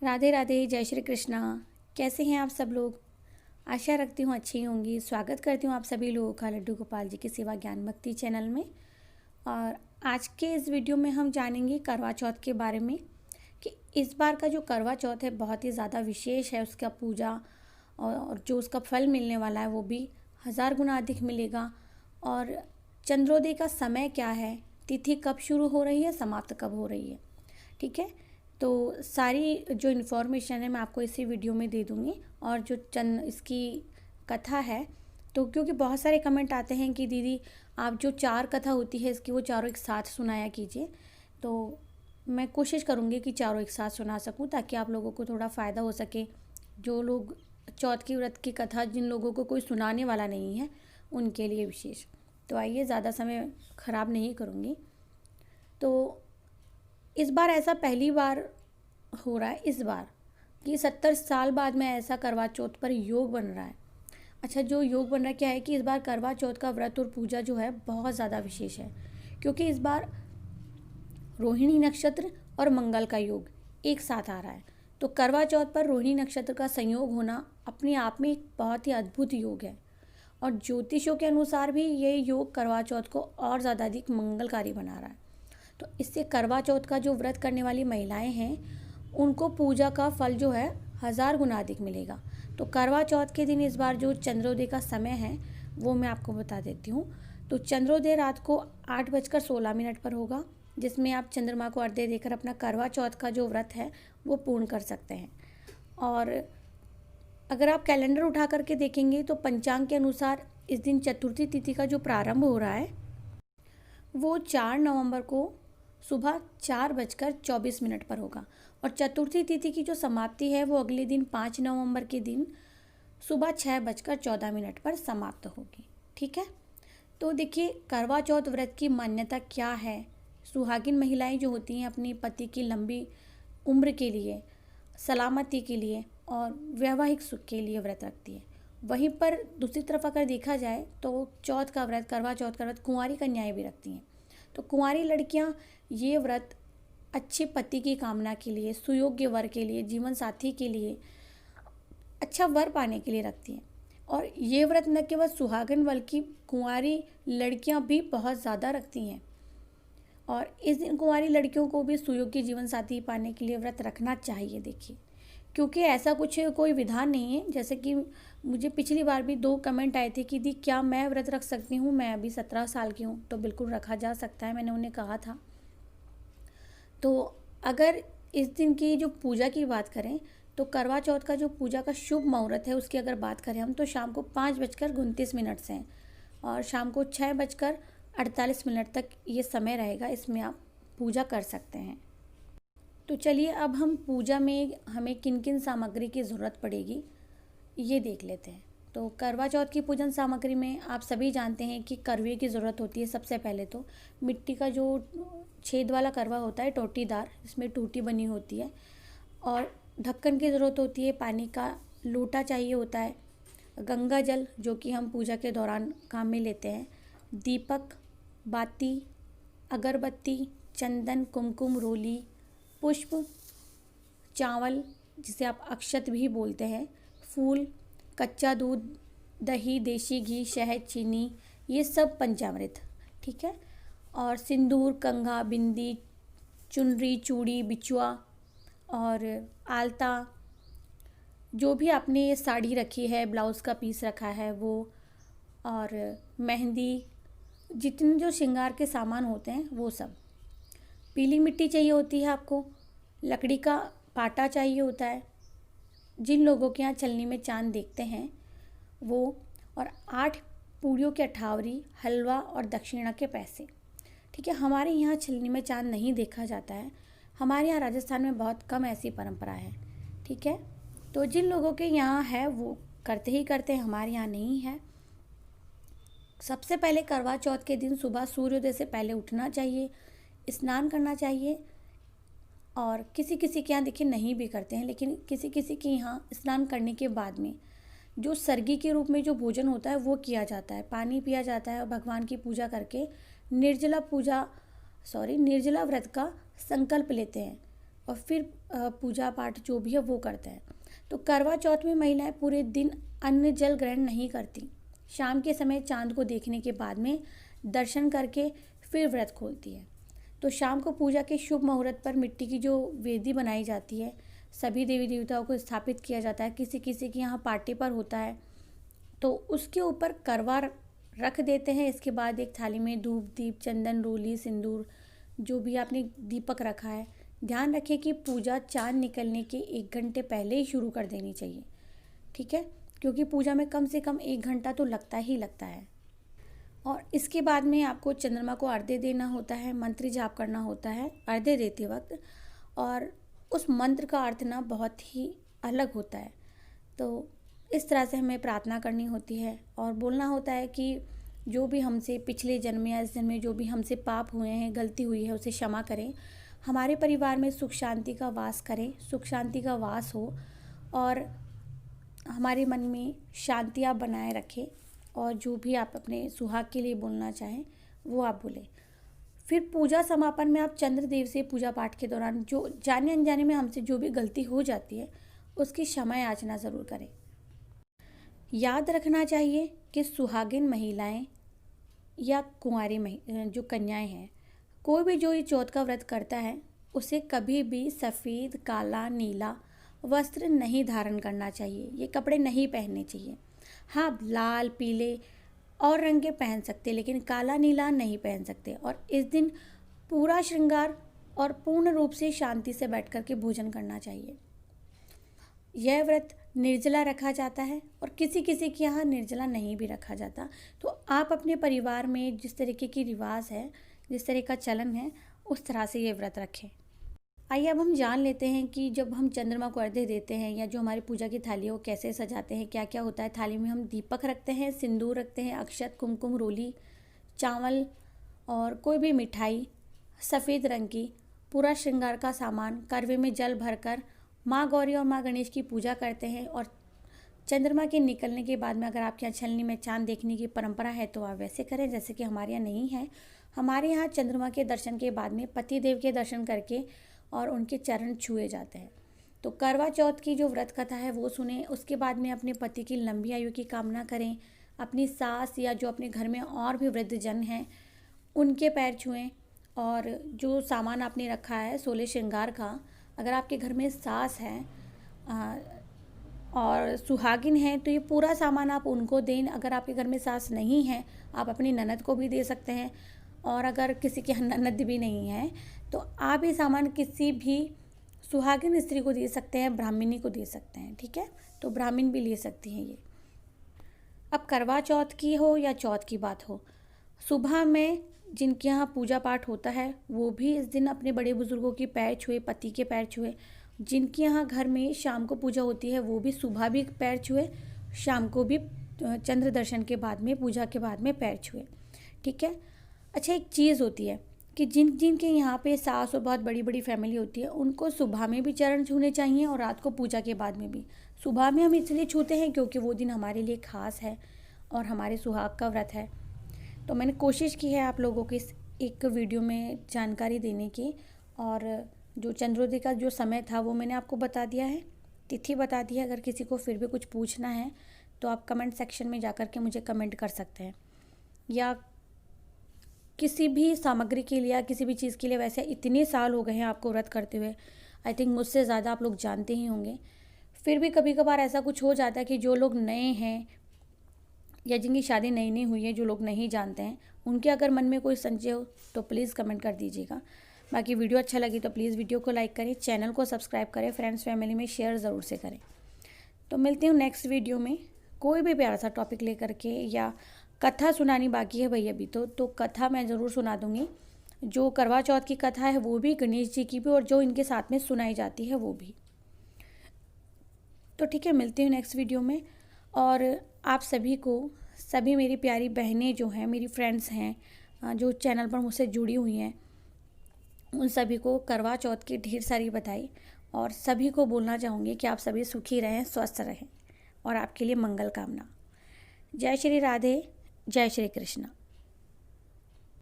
राधे राधे, जय श्री कृष्णा। कैसे हैं आप सब लोग? आशा रखती हूँ अच्छी होंगी। स्वागत करती हूँ आप सभी लोगों का लड्डू गोपाल जी की सेवा ज्ञान भक्ति चैनल में। और आज के इस वीडियो में हम जानेंगे करवा चौथ के बारे में कि इस बार का जो करवा चौथ है बहुत ही ज़्यादा विशेष है। उसका पूजा और जो उसका फल मिलने वाला है वो भी 1000 गुना अधिक मिलेगा। और चंद्रोदय का समय क्या है, तिथि कब शुरू हो रही है, समाप्त कब हो रही है, ठीक है। तो सारी जो इन्फॉर्मेशन है मैं आपको इसी वीडियो में दे दूँगी। और जो इसकी कथा है, तो क्योंकि बहुत सारे कमेंट आते हैं कि दीदी आप जो 4 कथा होती है इसकी वो चारों एक साथ सुनाया कीजिए। तो मैं कोशिश करूँगी कि चारों एक साथ सुना सकूँ ताकि आप लोगों को थोड़ा फ़ायदा हो सके। जो लोग चौथ की व्रत की कथा जिन लोगों को कोई सुनाने वाला नहीं है उनके लिए विशेष। तो आइए, ज़्यादा समय ख़राब नहीं करूँगी। तो इस बार ऐसा पहली बार हो रहा है इस बार कि 70 साल बाद में ऐसा करवा चौथ पर योग बन रहा है। अच्छा, जो योग बन रहा है क्या है कि इस बार करवा चौथ का व्रत और पूजा जो है बहुत ज़्यादा विशेष है, क्योंकि इस बार रोहिणी नक्षत्र और मंगल का योग एक साथ आ रहा है। तो करवा चौथ पर रोहिणी नक्षत्र का संयोग होना अपने आप में एक बहुत ही अद्भुत योग है। और ज्योतिषों के अनुसार भी ये योग करवा चौथ को और ज़्यादा अधिक मंगलकारी बना रहा है। तो इससे करवा चौथ का जो व्रत करने वाली महिलाएं हैं उनको पूजा का फल जो है 1000 गुना अधिक मिलेगा। तो करवा चौथ के दिन इस बार जो चंद्रोदय का समय है वो मैं आपको बता देती हूँ। तो चंद्रोदय रात को 8:16 पर होगा, जिसमें आप चंद्रमा को अर्घ्य देकर अपना करवा चौथ का जो व्रत है वो पूर्ण कर सकते हैं। और अगर आप कैलेंडर उठा करके देखेंगे तो पंचांग के अनुसार इस दिन चतुर्थी तिथि का जो प्रारंभ हो रहा है वो 4 नवंबर को सुबह 4:24 पर होगा। और चतुर्थी तिथि की जो समाप्ति है वो अगले दिन 5 नवंबर के दिन सुबह 6:14 पर समाप्त होगी, ठीक है। तो देखिए, करवा चौथ व्रत की मान्यता क्या है। सुहागिन महिलाएं जो होती हैं अपनी पति की लंबी उम्र के लिए, सलामती के लिए और वैवाहिक सुख के लिए व्रत रखती है। वहीं पर दूसरी तरफ अगर देखा जाए तो चौथ का व्रत, करवा चौथ का व्रत कुंवारी कन्याएं भी रखती हैं। तो कुंवारी लड़कियां ये व्रत अच्छे पति की कामना के लिए, सुयोग्य वर के लिए, जीवन साथी के लिए, अच्छा वर पाने के लिए रखती हैं। और ये व्रत न केवल सुहागन बल्कि कुंवारी लड़कियां भी बहुत ज़्यादा रखती हैं। और इस दिन कुंवारी लड़कियों को भी सुयोग्य जीवन साथी पाने के लिए व्रत रखना चाहिए। देखिए, क्योंकि ऐसा कुछ कोई विधान नहीं है। जैसे कि मुझे पिछली बार भी 2 कमेंट आए थे कि दी क्या मैं व्रत रख सकती हूँ, मैं अभी 17 साल की हूँ। तो बिल्कुल रखा जा सकता है, मैंने उन्हें कहा था। तो अगर इस दिन की जो पूजा की बात करें तो करवा चौथ का जो पूजा का शुभ मुहूर्त है उसकी अगर बात करें हम तो शाम को 5:29 से हैं और शाम को 6:48 तक ये समय रहेगा। इसमें आप पूजा कर सकते हैं। तो चलिए, अब हम पूजा में हमें किन किन सामग्री की ज़रूरत पड़ेगी ये देख लेते हैं। तो करवा चौथ की पूजन सामग्री में आप सभी जानते हैं कि करवे की ज़रूरत होती है। सबसे पहले तो मिट्टी का जो छेद वाला करवा होता है, टोटीदार, जिसमें टूटी बनी होती है। और ढक्कन की ज़रूरत होती है, पानी का लोटा चाहिए होता है, गंगा जल जो कि हम पूजा के दौरान काम में लेते हैं, दीपक, बाती, अगरबत्ती, चंदन, कुमकुम, रोली, पुष्प, चावल जिसे आप अक्षत भी बोलते हैं, फूल, कच्चा दूध, दही, देसी घी, शहद, चीनी, ये सब पंचामृत, ठीक है। और सिंदूर, कंघा, बिंदी, चुनरी, चूड़ी, बिछुआ और आलता, जो भी आपने साड़ी रखी है, ब्लाउज़ का पीस रखा है वो, और मेहंदी, जितने जो श्रृंगार के सामान होते हैं वो सब। पीली मिट्टी चाहिए होती है आपको, लकड़ी का पाटा चाहिए होता है, जिन लोगों के यहाँ छलनी में चाँद देखते हैं वो, और 8 पूड़ियों के अठावरी, हलवा और दक्षिणा के पैसे, ठीक है। हमारे यहाँ छलनी में चाँद नहीं देखा जाता है, हमारे यहाँ राजस्थान में बहुत कम ऐसी परंपरा है, ठीक है। तो जिन लोगों के यहाँ है वो करते ही करते हैं, हमारे यहाँ नहीं है। सबसे पहले करवा चौथ के दिन सुबह सूर्योदय से पहले उठना चाहिए, स्नान करना चाहिए। और किसी किसी के यहाँ देखिए नहीं भी करते हैं, लेकिन किसी किसी के यहाँ स्नान करने के बाद में जो सर्गी के रूप में जो भोजन होता है वो किया जाता है, पानी पिया जाता है और भगवान की पूजा करके निर्जला व्रत का संकल्प लेते हैं। और फिर पूजा पाठ जो भी है वो करते हैं। तो करवा चौथ में महिलाएं पूरे दिन अन्न जल ग्रहण नहीं करती। शाम के समय चांद को देखने के बाद में दर्शन करके फिर व्रत खोलती है। तो शाम को पूजा के शुभ मुहूर्त पर मिट्टी की जो वेदी बनाई जाती है, सभी देवी देवताओं को स्थापित किया जाता है। किसी किसी के यहाँ पार्टी पर होता है तो उसके ऊपर करवा रख देते हैं। इसके बाद एक थाली में धूप, दीप, चंदन, रोली, सिंदूर, जो भी आपने दीपक रखा है, ध्यान रखें कि पूजा चांद निकलने के 1 घंटे पहले ही शुरू कर देनी चाहिए, ठीक है, क्योंकि पूजा में कम से कम 1 घंटा तो लगता ही लगता है। और इसके बाद में आपको चंद्रमा को अर्घ्य देना होता है, मंत्र जाप करना होता है अर्घ्य देते वक्त, और उस मंत्र का अर्थ ना बहुत ही अलग होता है। तो इस तरह से हमें प्रार्थना करनी होती है और बोलना होता है कि जो भी हमसे पिछले जन्म या इस जन्म में जो भी हमसे पाप हुए हैं, गलती हुई है, उसे क्षमा करें। हमारे परिवार में सुख शांति का वास करें, सुख शांति का वास हो, और हमारे मन में शांति आप बनाए रखें, और जो भी आप अपने सुहाग के लिए बोलना चाहें वो आप बोलें। फिर पूजा समापन में आप चंद्रदेव से पूजा पाठ के दौरान जो जाने अनजाने में हमसे जो भी गलती हो जाती है उसकी क्षमा याचना ज़रूर करें। याद रखना चाहिए कि सुहागिन महिलाएं या कुंवारी जो कन्याएं हैं, कोई भी जो ये चौथ का व्रत करता है उसे कभी भी सफ़ेद, काला, नीला वस्त्र नहीं धारण करना चाहिए। ये कपड़े नहीं पहनने चाहिए। हाँ, लाल, पीले और रंग के पहन सकते, लेकिन काला, नीला नहीं पहन सकते। और इस दिन पूरा श्रृंगार और पूर्ण रूप से शांति से बैठ कर के भोजन करना चाहिए। यह व्रत निर्जला रखा जाता है और किसी किसी के यहाँ निर्जला नहीं भी रखा जाता। तो आप अपने परिवार में जिस तरीके की रिवाज है, जिस तरह का चलन है, उस तरह से ये व्रत रखें। आइए अब हम जान लेते हैं कि जब हम चंद्रमा को अर्घ्य देते हैं या जो हमारी पूजा की थाली है वो कैसे सजाते हैं, क्या क्या होता है। थाली में हम दीपक रखते हैं, सिंदूर रखते हैं, अक्षत, कुमकुम, रोली, चावल और कोई भी मिठाई सफ़ेद रंग की, पूरा श्रृंगार का सामान, करवे में जल भरकर माँ गौरी और माँ गणेश की पूजा करते हैं। और चंद्रमा के निकलने के बाद में अगर आपके यहाँ छलनी में चांद देखने की परंपरा है तो आप वैसे करें, जैसे कि हमारे यहाँ नहीं है। हमारे यहाँ चंद्रमा के दर्शन के बाद में पति देव के दर्शन करके और उनके चरण छुए जाते हैं। तो करवा चौथ की जो व्रत कथा है वो सुने, उसके बाद में अपने पति की लंबी आयु की कामना करें। अपनी सास या जो अपने घर में और भी वृद्धजन हैं उनके पैर छुएं, और जो सामान आपने रखा है 16 श्रृंगार का, अगर आपके घर में सास है और सुहागिन है तो ये पूरा सामान आप उनको दें। अगर आपके घर में सास नहीं है आप अपनी ननद को भी दे सकते हैं, और अगर किसी की ननद भी नहीं है तो आप ये सामान किसी भी सुहागिन स्त्री को दे सकते हैं, ब्राह्मणी को दे सकते हैं, ठीक है। तो ब्राह्मण भी ले सकती हैं ये। अब करवा चौथ की हो या चौथ की बात हो, सुबह में जिनके यहाँ पूजा पाठ होता है वो भी इस दिन अपने बड़े बुजुर्गों के पैर छुए, पति के पैर छुए। जिनके यहाँ घर में शाम को पूजा होती है वो भी सुबह भी पैर छुए, शाम को भी चंद्र दर्शन के बाद में, पूजा के बाद में पैर छुए, ठीक है। अच्छा, एक चीज़ होती है कि जिनके यहाँ पे सास और बहुत बड़ी बड़ी फैमिली होती है उनको सुबह में भी चरण छूने चाहिए और रात को पूजा के बाद में भी। सुबह में हम इसलिए छूते हैं क्योंकि वो दिन हमारे लिए ख़ास है और हमारे सुहाग का व्रत है। तो मैंने कोशिश की है आप लोगों को इस एक वीडियो में जानकारी देने की, और जो चंद्रोदय का जो समय था वो मैंने आपको बता दिया है, तिथि बता दी है। अगर किसी को फिर भी कुछ पूछना है तो आप कमेंट सेक्शन में जा कर के मुझे कमेंट कर सकते हैं, या किसी भी सामग्री के लिए या किसी भी चीज़ के लिए। वैसे इतने साल हो गए हैं आपको व्रत करते हुए, आई थिंक मुझसे ज़्यादा आप लोग जानते ही होंगे। फिर भी कभी कभार ऐसा कुछ हो जाता है कि जो लोग नए हैं या जिनकी शादी नई नई हुई है, जो लोग नहीं जानते हैं, उनके अगर मन में कोई संशय हो तो प्लीज़ कमेंट कर दीजिएगा। बाकी वीडियो अच्छा लगी तो प्लीज़ वीडियो को लाइक करें, चैनल को सब्सक्राइब करें, फ्रेंड्स फैमिली में शेयर ज़रूर से करें। तो मिलती हूँ नेक्स्ट वीडियो में कोई भी प्यारा सा टॉपिक लेकर के, या कथा सुनानी बाकी है भाई अभी तो कथा मैं ज़रूर सुना दूँगी। जो करवा चौथ की कथा है वो भी, गणेश जी की भी, और जो इनके साथ में सुनाई जाती है वो भी। तो ठीक है, मिलती हूँ नेक्स्ट वीडियो में। और आप सभी को, सभी मेरी प्यारी बहनें जो हैं, मेरी फ्रेंड्स हैं जो चैनल पर मुझसे जुड़ी हुई हैं, उन सभी को करवा चौथ की ढेर सारी बधाई। और सभी को बोलना चाहूँगी कि आप सभी सुखी रहें, स्वस्थ रहें, और आपके लिए मंगल कामना। जय श्री राधे, जय श्री कृष्ण।